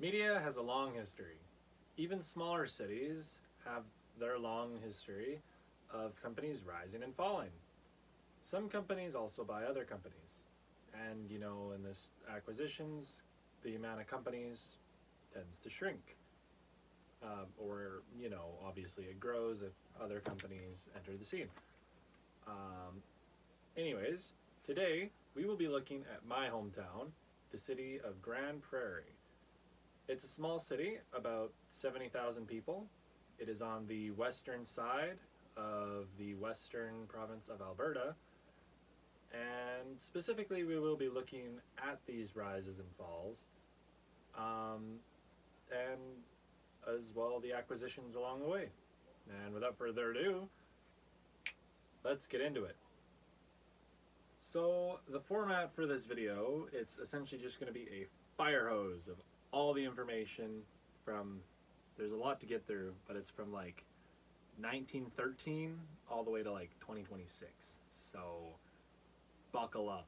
Media has a long history. Even smaller cities have their long history of companies rising and falling. Some companies also buy other companies. And, in this acquisitions, the amount of companies tends to shrink. Obviously it grows if other companies enter the scene. Um, Anyways, today we will be looking at my hometown, the city of Grande Prairie. It's a small city, about 70,000 people. It is on the western side of the western province of Alberta, and specifically we will be looking at these rises and falls, and as well the acquisitions along the way. And without further ado, let's get into it. So the format for this video, it's essentially just going to be a fire hose of all the information from, there's a lot to get through, but it's from like 1913 all the way to like 2026. So buckle up.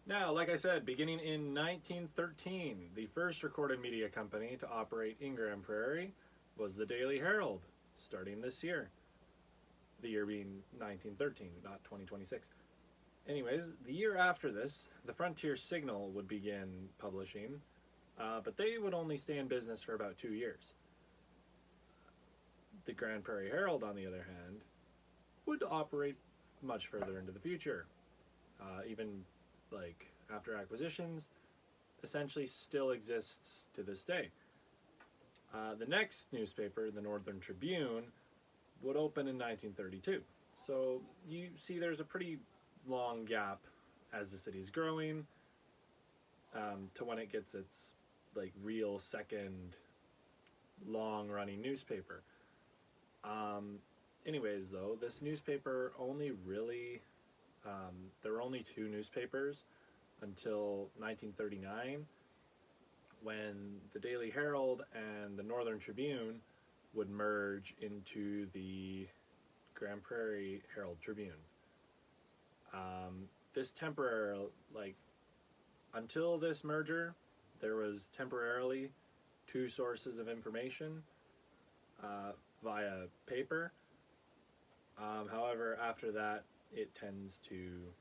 Now, like I said, beginning in 1913, the first recorded media company to operate in Grande Prairie was the Daily Herald, starting this year. The year being 1913, not 2026. Anyways, the year after this, the Frontier Signal would begin publishing, but they would only stay in business for about 2 years. The Grande Prairie Herald, on the other hand, would operate much further into the future. Even like after acquisitions, essentially still exists to this day. The next newspaper, the Northern Tribune, would open in 1932. So you see there's a pretty long gap as the city's growing to when it gets its like real second long running newspaper. Anyways though, this newspaper only really there were only two newspapers until 1939, when the Daily Herald and the Northern Tribune would merge into the Grande Prairie Herald Tribune. This temporary, until this merger, there was temporarily two sources of information via paper. However, after that, it tends to,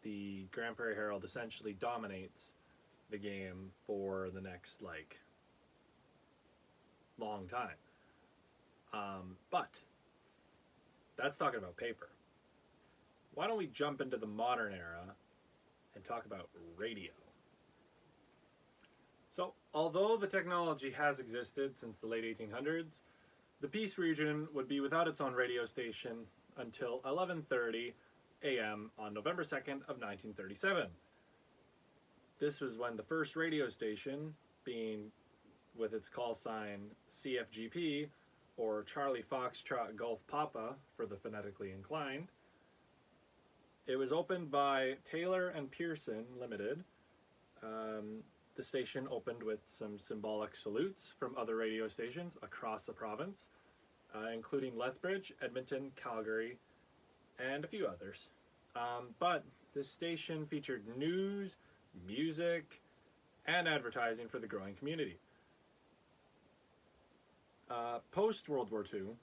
the Grande Prairie Herald essentially dominates the game for the next long time. But that's talking about paper. Why don't we jump into the modern era and talk about radio? So, although the technology has existed since the late 1800s, the Peace region would be without its own radio station until 11:30 a.m. on November 2nd of 1937. This was when the first radio station, being with its call sign CFGP, or Charlie Foxtrot Golf Papa for the phonetically inclined. It was opened by Taylor and Pearson Limited. The station opened with some symbolic salutes from other radio stations across the province, including Lethbridge, Edmonton, Calgary, and a few others. But this station featured news, music, and advertising for the growing community. Post-World War II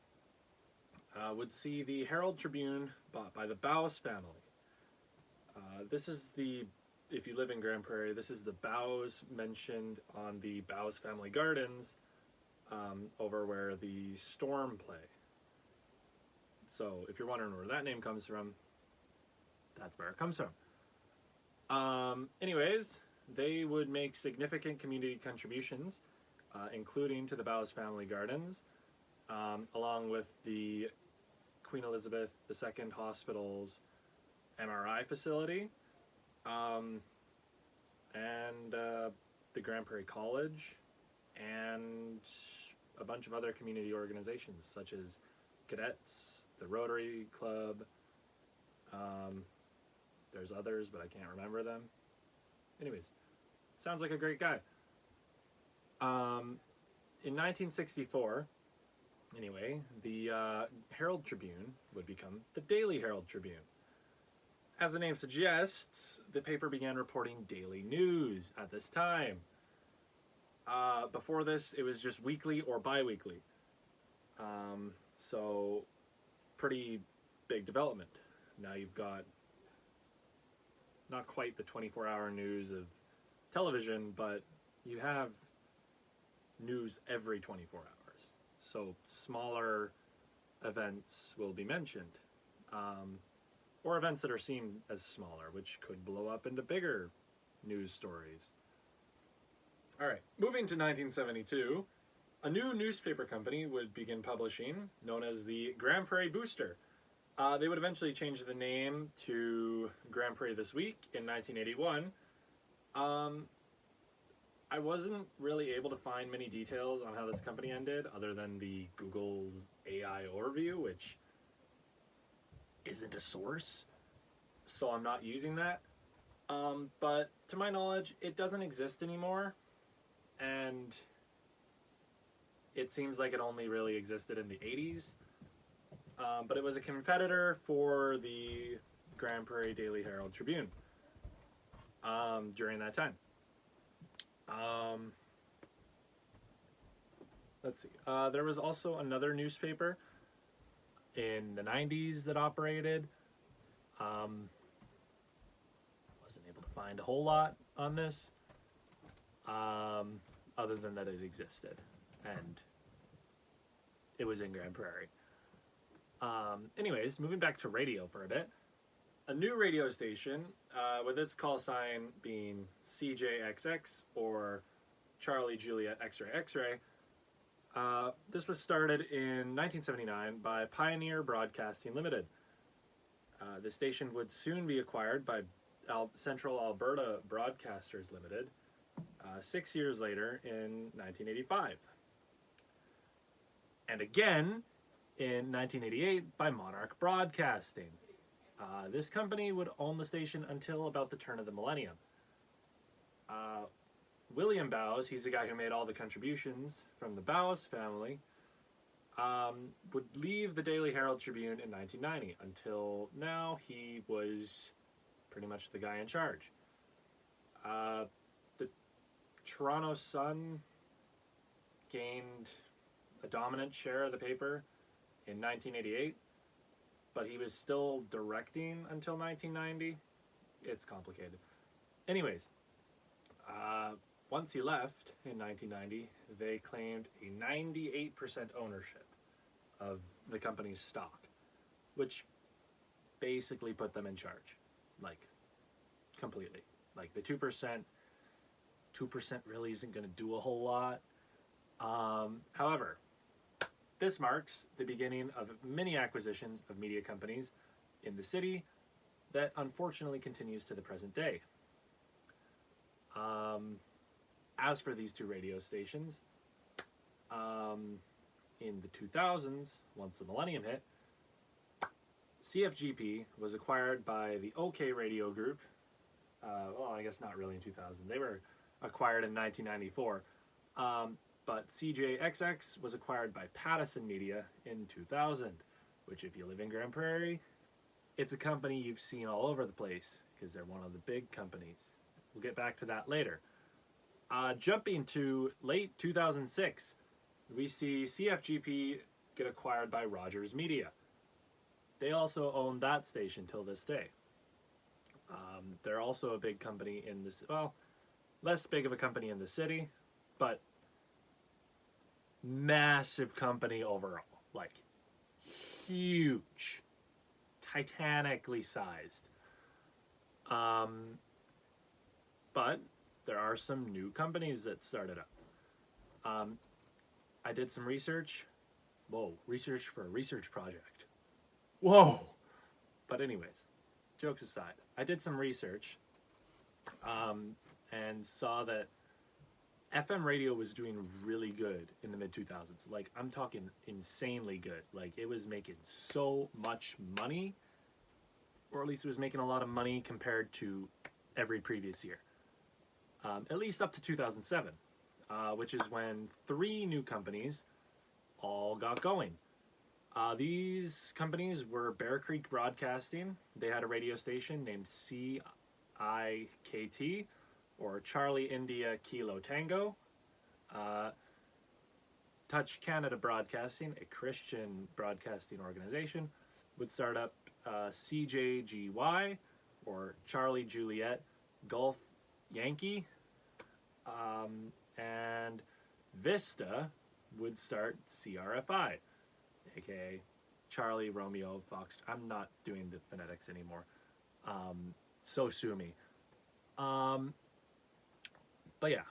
would see the Herald Tribune bought by the Bowes family. This is the, if you live in Grande Prairie, this is the Bowes mentioned on the Bowes family gardens over where the Storm play. So if you're wondering where that name comes from, that's where it comes from. Anyways, they would make significant community contributions, including to the Bowes family gardens, along with the Queen Elizabeth II Hospital's MRI facility, and the Grande Prairie College, and a bunch of other community organizations such as Cadets, the Rotary Club. There's others, but I can't remember them. Anyways, sounds like a great guy. In 1964, anyway, the Herald Tribune would become the Daily Herald Tribune. As the name suggests, the paper began reporting daily news at this time. Before this, it was just weekly or bi-weekly. So, pretty big development. Now you've got not quite the 24-hour news of television, but you have news every 24 hours. So smaller events will be mentioned, or events that are seen as smaller, which could blow up into bigger news stories. All right, moving to 1972, a new newspaper company would begin publishing, known as the Grand Prairie Booster. They would eventually change the name to Grand Prairie This Week in 1981. I wasn't really able to find many details on how this company ended, other than the Google's AI overview, which isn't a source, so I'm not using that. But to my knowledge, it doesn't exist anymore, and it seems like it only really existed in the 80s. But it was a competitor for the Grand Prairie Daily Herald Tribune during that time. Let's see. There was also another newspaper in the 90s that operated. Wasn't able to find a whole lot on this, other than that it existed, and it was in Grand Prairie. Anyways, moving back to radio for a bit. A new radio station, with its call sign being CJXX, or Charlie Juliet X-Ray X-Ray. This was started in 1979 by Pioneer Broadcasting Limited. The station would soon be acquired by Central Alberta Broadcasters Limited 6 years later in 1985. And again in 1988 by Monarch Broadcasting. This company would own the station until about the turn of the millennium. William Bowes, he's the guy who made all the contributions from the Bowes family, would leave the Daily Herald Tribune in 1990. Until now, he was pretty much the guy in charge. The Toronto Sun gained a dominant share of the paper in 1988, but he was still directing until 1990. It's complicated. Anyways, once he left in 1990, they claimed a 98% ownership of the company's stock, which basically put them in charge, like, completely. Like, the 2% really isn't going to do a whole lot. However, this marks the beginning of many acquisitions of media companies in the city that unfortunately continues to the present day. As for these two radio stations, in the 2000s, once the millennium hit, CFGP was acquired by the OK Radio Group. Well, I guess not really in 2000. They were acquired in 1994. But CJXX was acquired by Pattison Media in 2000, which, if you live in Grande Prairie, it's a company you've seen all over the place because they're one of the big companies. We'll get back to that later. Jumping to late 2006, we see CFGP get acquired by Rogers Media. They also own that station till this day. They're also a big company in this, well, less big of a company in the city, but massive company overall. Like, huge. Titanically sized. But there are some new companies that started up. I did some research. Whoa, research for a research project. Whoa! But anyways, jokes aside, I did some research and saw that FM radio was doing really good in the mid-2000s. Like, I'm talking insanely good. Like, it was making so much money, or at least it was making a lot of money compared to every previous year. At least up to 2007, which is when 3 new companies all got going. These companies were Bear Creek Broadcasting. They had a radio station named CIKT, or Charlie India Kilo Tango. Touch Canada Broadcasting, a Christian broadcasting organization, would start up CJGY, or Charlie Juliet Golf Yankee, and Vista would start CRFI, aka Charlie Romeo Fox. I'm not doing the phonetics anymore, so sue me. But yeah,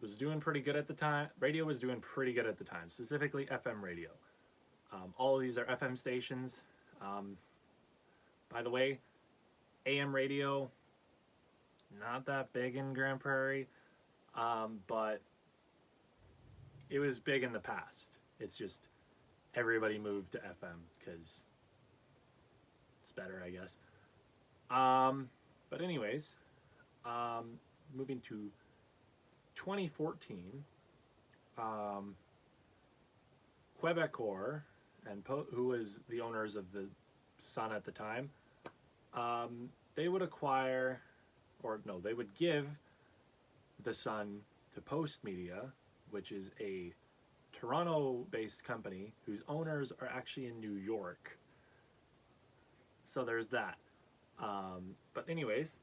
was doing pretty good at the time. Radio was doing pretty good at the time, specifically FM radio. All of these are FM stations. By the way, AM radio, not that big in Grande Prairie, but it was big in the past. It's just everybody moved to FM because it's better, I guess. But anyways, moving to 2014, Quebecor, and who was the owners of the Sun at the time, they would acquire, or no, they would give the Sun to Post Media, which is a Toronto-based company whose owners are actually in New York. So there's that. But anyways,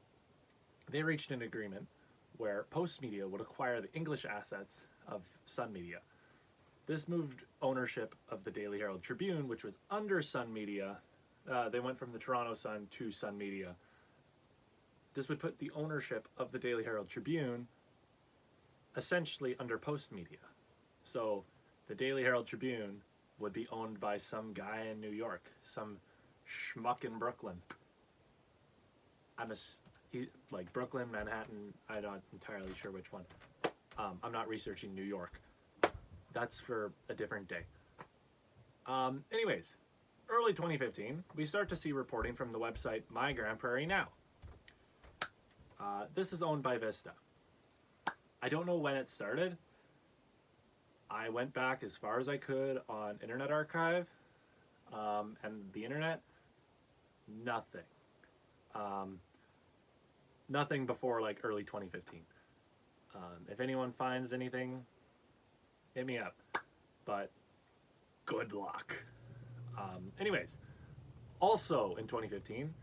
they reached an agreement where Post Media would acquire the English assets of Sun Media. This moved ownership of the Daily Herald Tribune, which was under Sun Media. They went from the Toronto Sun to Sun Media. This would put the ownership of the Daily Herald Tribune essentially under Post Media. So the Daily Herald Tribune would be owned by some guy in New York, some schmuck in Brooklyn. Like Brooklyn, Manhattan, I'm not entirely sure which one. I'm not researching New York. That's for a different day. Anyways, early 2015, we start to see reporting from the website My Grande Prairie Now. This is owned by Vista. I don't know when it started. I went back as far as I could on Internet Archive, and the internet, nothing. Nothing before like early 2015. If anyone finds anything, hit me up. But good luck. Anyways, also in 2015,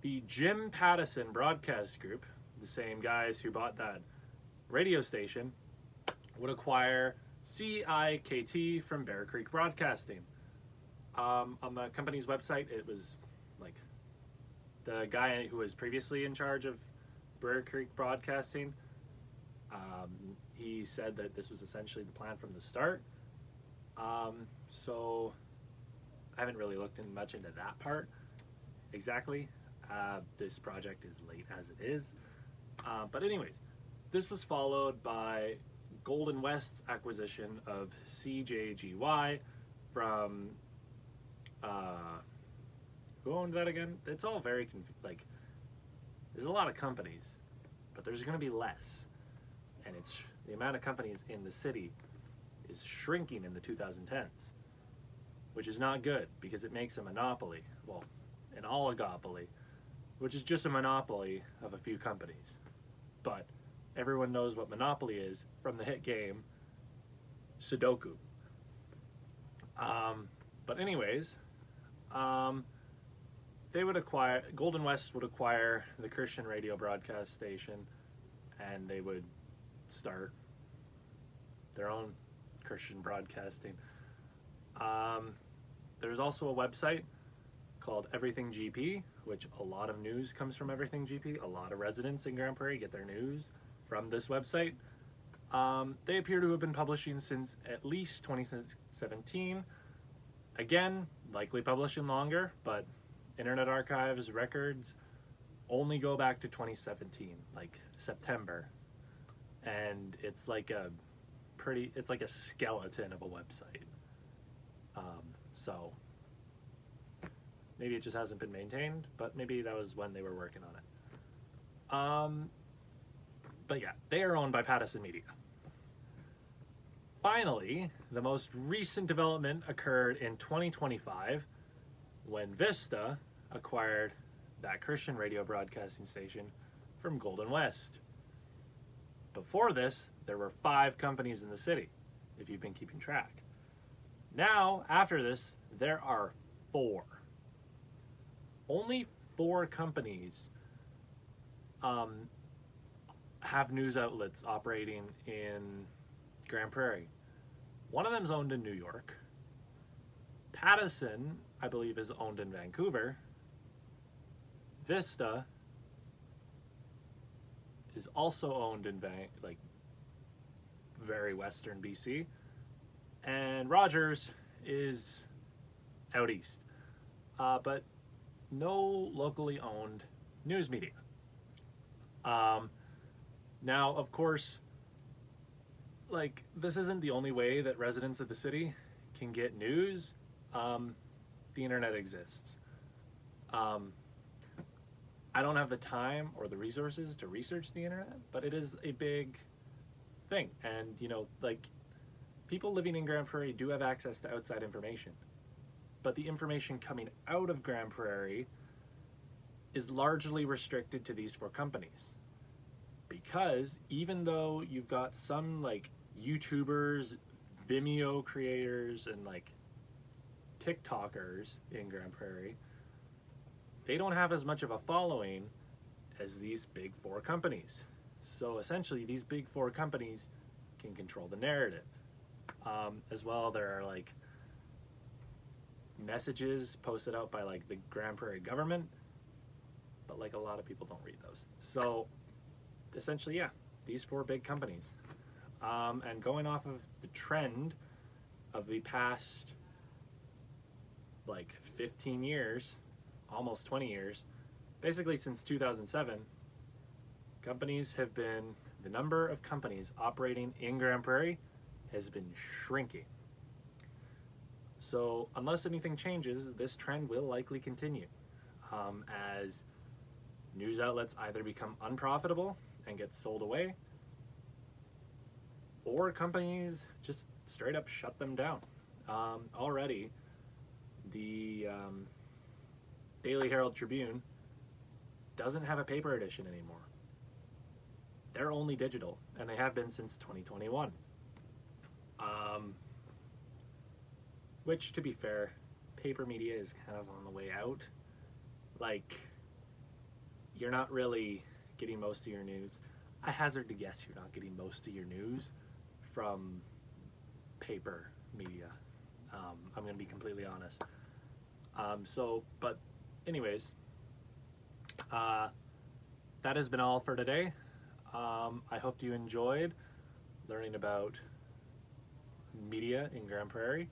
the Jim Pattison Broadcast Group, the same guys who bought that radio station, would acquire CIKT from Bear Creek Broadcasting. On the company's website, it was like the guy who was previously in charge of Bear Creek Broadcasting. He said that this was essentially the plan from the start. So I haven't really looked much into that part exactly. This project is late as it is. But anyways, this was followed by Golden West's acquisition of CJGY from, who owned that again? It's all very like, there's a lot of companies, but there's going to be less, and it's the amount of companies in the city is shrinking in the 2010s, which is not good because it makes a monopoly, well, an oligopoly, which is just a monopoly of a few companies. But everyone knows what monopoly is from the hit game Sudoku. But anyways, they would acquire, Golden West would acquire the Christian radio broadcast station, and they would start their own Christian broadcasting. There's also a website called Everything GP, which a lot of news comes from Everything GP. A lot of residents in Grande Prairie get their news from this website. They appear to have been publishing since at least 2017. Again, likely publishing longer, but Internet Archive's records only go back to 2017, like September. And it's like a it's like a skeleton of a website. So maybe it just hasn't been maintained, but maybe that was when they were working on it. But yeah, they are owned by Pattison Media. Finally, the most recent development occurred in 2025 when Vista acquired that Christian radio broadcasting station from Golden West. Before this, there were 5 companies in the city, if you've been keeping track. Now, after this, there are 4. Only 4 companies have news outlets operating in Grande Prairie. One of them is owned in New York. Pattison, I believe, is owned in Vancouver. Vista is also owned in very western BC. And Rogers is out east. But no locally owned news media. Now, of course, this isn't the only way that residents of the city can get news. The internet exists. I don't have the time or the resources to research the internet, but it is a big thing. And, people living in Grande Prairie do have access to outside information. But the information coming out of Grande Prairie is largely restricted to these 4 companies. Because even though you've got some YouTubers, Vimeo creators, and TikTokers in Grande Prairie, they don't have as much of a following as these big 4 companies. So essentially, these big 4 companies can control the narrative. As well, there are messages posted out by the Grande Prairie government, but a lot of people don't read those. So essentially, yeah, these 4 big companies. And going off of the trend of the past 15 years, almost 20 years, basically since 2007, the number of companies operating in Grande Prairie has been shrinking. So unless anything changes, this trend will likely continue as news outlets either become unprofitable and get sold away, or companies just straight up shut them down. Already, the Daily Herald Tribune doesn't have a paper edition anymore. They're only digital, and they have been since 2021. Which, to be fair, paper media is kind of on the way out. You're not really getting most of your news. I hazard to guess you're not getting most of your news from paper media. I'm going to be completely honest. But anyways, that has been all for today. I hope you enjoyed learning about media in Grande Prairie.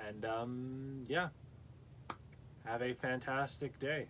And yeah, have a fantastic day.